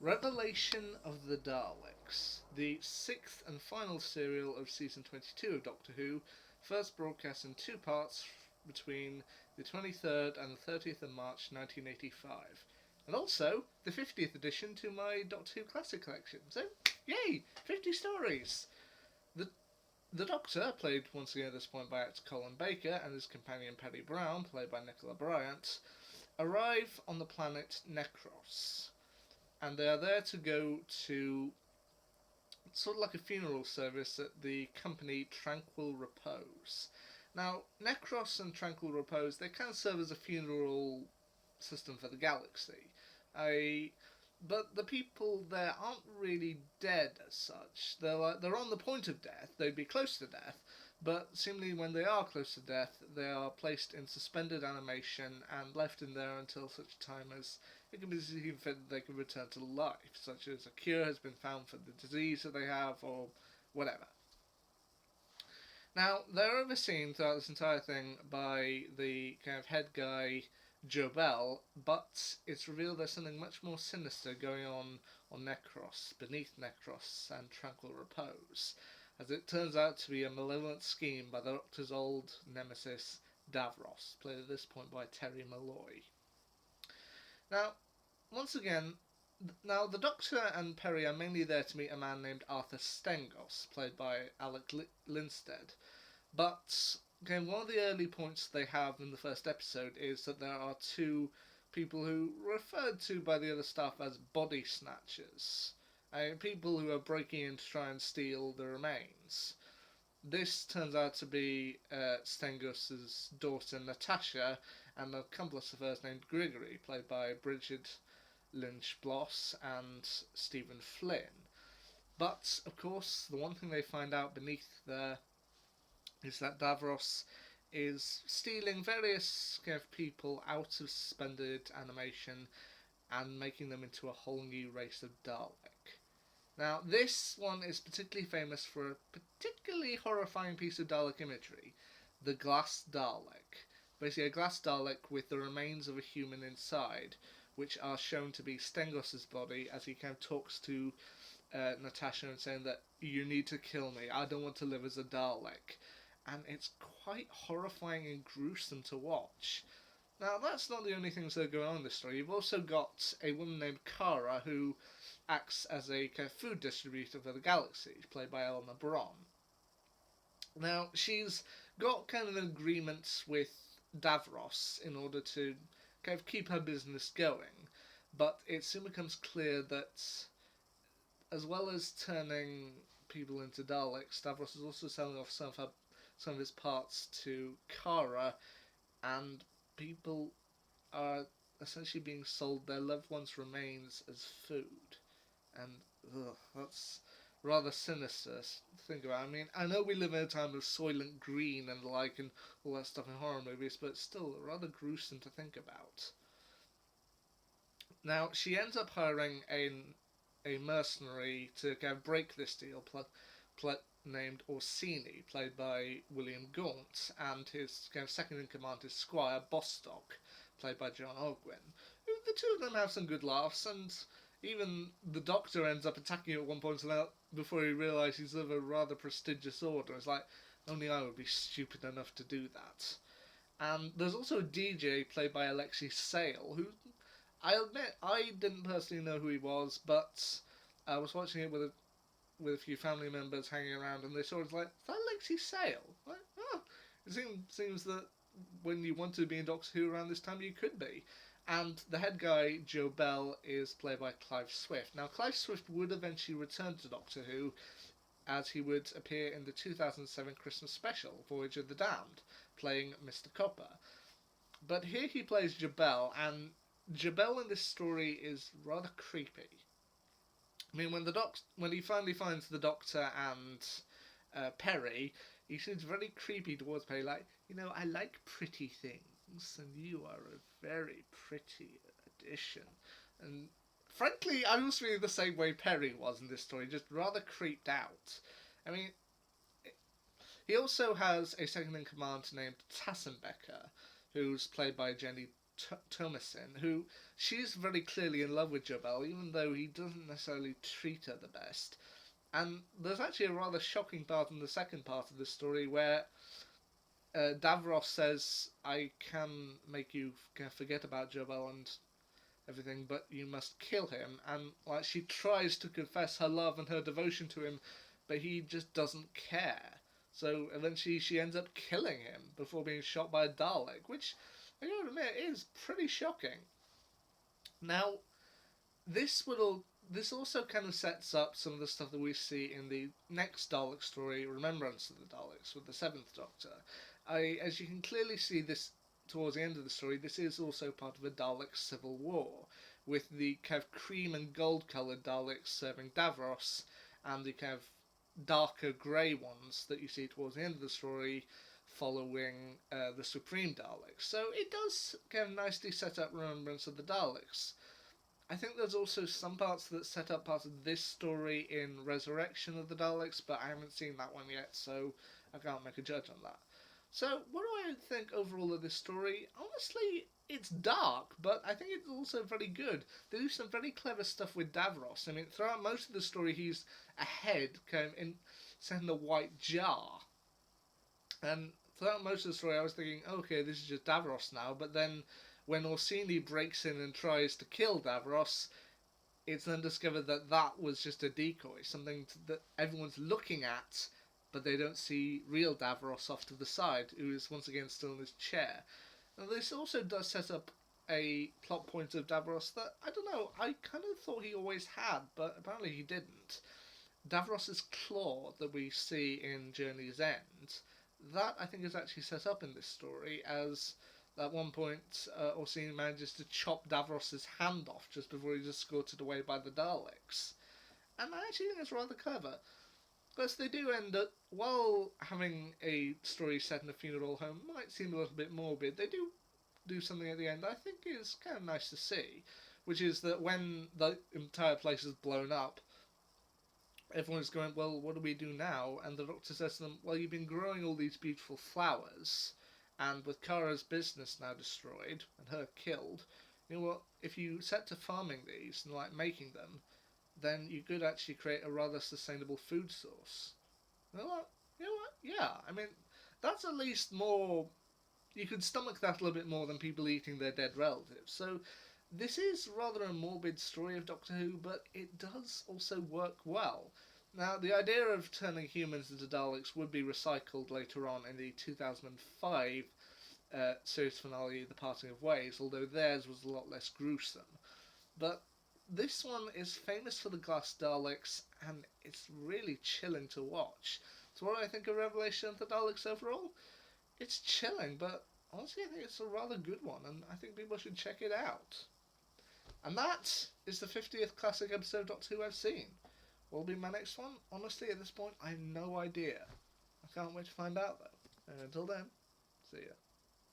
Revelation of the Daleks, the sixth and final serial of season 22 of Doctor Who, first broadcast in two parts between the 23rd and the 30th of March 1985. And also, the 50th addition to my Doctor Who Classic collection. So, yay! 50 stories! The Doctor, played once again at this point by actor Colin Baker, and his companion Perry Brown, played by Nicola Bryant, arrive on the planet Necros. And they are there to go to sort of like a funeral service at the company Tranquil Repose. Now, Necros and Tranquil Repose, they kind of serve as a funeral system for the galaxy. But the people there aren't really dead as such. They're on the point of death. They'd be close to death, but seemingly when they are close to death, they are placed in suspended animation and left in there until such time as it can be seen that they can return to life, such as a cure has been found for the disease that they have, or whatever. Now, they're overseen throughout this entire thing by the kind of head guy, Jobel, but it's revealed there's something much more sinister going on Necros, beneath Necros and Tranquil Repose, as it turns out to be a malevolent scheme by the Doctor's old nemesis, Davros, played at this point by Terry Malloy. Now, once again, the Doctor and Perry are mainly there to meet a man named Arthur Stengos, played by Alec Linstead. But one of the early points they have in the first episode is that there are two people who are referred to by the other staff as body snatchers. People who are breaking in to try and steal the remains. This turns out to be Stengos' daughter Natasha and an accomplice of hers named Grigory, played by Bridget Lynch Bloss and Stephen Flynn. But, of course, the one thing they find out beneath there is that Davros is stealing various kind of people out of suspended animation and making them into a whole new race of Dalek. Now, this one is particularly famous for a particularly horrifying piece of Dalek imagery, the glass Dalek. Basically, a glass Dalek with the remains of a human inside, which are shown to be Stengos' body as he kind of talks to Natasha and saying that you need to kill me, I don't want to live as a Dalek. And it's quite horrifying and gruesome to watch. Now, that's not the only things that are going on in this story. You've also got a woman named Kara who acts as a kind of food distributor for the galaxy, played by Eleanor Bron. Now, she's got kind of an agreement with Davros in order to kind of keep her business going, but it soon becomes clear that as well as turning people into Daleks, Davros is also selling off some of his parts to Kara, and people are essentially being sold their loved ones' remains as food. And that's rather sinister to think about. I mean, I know we live in a time of Soylent Green and the like and all that stuff in horror movies, but it's still rather gruesome to think about. Now, she ends up hiring a mercenary to kind of break this deal, named Orsini, played by William Gaunt, and his kind of second-in-command is Squire Bostock, played by John Ogwyn. The two of them have some good laughs, and even the Doctor ends up attacking him at one point before he realises he's of a rather prestigious order. It's like, only I would be stupid enough to do that. And there's also a DJ played by Alexei Sale, who, I admit, I didn't personally know who he was, but I was watching it with a few family members hanging around, and they sort of like, is that Alexei Sale? Like, oh, it seems that when you want to be in Doctor Who around this time, you could be. And the head guy, Jobel, is played by Clive Swift. Now, Clive Swift would eventually return to Doctor Who, as he would appear in the 2007 Christmas special, Voyage of the Damned, playing Mr. Copper. But here he plays Jobel, and Jobel in this story is rather creepy. I mean, when he finally finds the Doctor and Perry, he seems very creepy towards Perry, like, I like pretty things, and you are a very pretty addition. And frankly, I was feeling the same way Perry was in this story, just rather creeped out. I mean, he also has a second-in-command named Tassenbecker, who's played by Jenny Thomasin, who she's very clearly in love with Jobel, even though he doesn't necessarily treat her the best. And there's actually a rather shocking part in the second part of the story where Davros says, "I can make you forget about Jobel and everything, but you must kill him." And like she tries to confess her love and her devotion to him, but he just doesn't care. So eventually she ends up killing him before being shot by a Dalek, which I gotta admit is pretty shocking. Now, this also kind of sets up some of the stuff that we see in the next Dalek story, Remembrance of the Daleks, with the Seventh Doctor. As you can clearly see, this towards the end of the story, this is also part of a Dalek civil war, with the kind of cream and gold coloured Daleks serving Davros, and the kind of darker grey ones that you see towards the end of the story following the Supreme Daleks. So it does kind of nicely set up Remembrance of the Daleks. I think there's also some parts that set up part of this story in Resurrection of the Daleks, but I haven't seen that one yet, so I can't make a judge on that. So, what do I think overall of this story? Honestly, it's dark, but I think it's also very good. They do some very clever stuff with Davros. I mean, throughout most of the story, he's a head kind of set in a white jar. And throughout most of the story, I was thinking, okay, this is just Davros now, but then when Orsini breaks in and tries to kill Davros, it's then discovered that that was just a decoy, something that everyone's looking at, but they don't see real Davros off to the side, who is once again still in his chair. Now, this also does set up a plot point of Davros that, I don't know, I kind of thought he always had, but apparently he didn't. Davros's claw that we see in Journey's End, that I think is actually set up in this story as at one point Orsini manages to chop Davros's hand off just before he's escorted away by the Daleks. And I actually think it's rather clever. Because they do end up, while having a story set in a funeral home might seem a little bit morbid, they do something at the end I think is kind of nice to see, which is that when the entire place is blown up, everyone's going, well, what do we do now? And the Doctor says to them, well, you've been growing all these beautiful flowers, and with Kara's business now destroyed and her killed, you know what? If you set to farming these and like making them, then you could actually create a rather sustainable food source. You know what? You know what? Yeah, I mean, that's at least more. You could stomach that a little bit more than people eating their dead relatives. So this is rather a morbid story of Doctor Who, but it does also work well. Now, the idea of turning humans into Daleks would be recycled later on in the 2005 series finale, The Parting of Ways, although theirs was a lot less gruesome. But this one is famous for the glass Daleks, and it's really chilling to watch. So what do I think of Revelation of the Daleks overall? It's chilling, but honestly I think it's a rather good one, and I think people should check it out. And that is the 50th classic episode of Doctor Who I've seen. What will be my next one? Honestly, at this point, I have no idea. I can't wait to find out, though. And until then, see ya.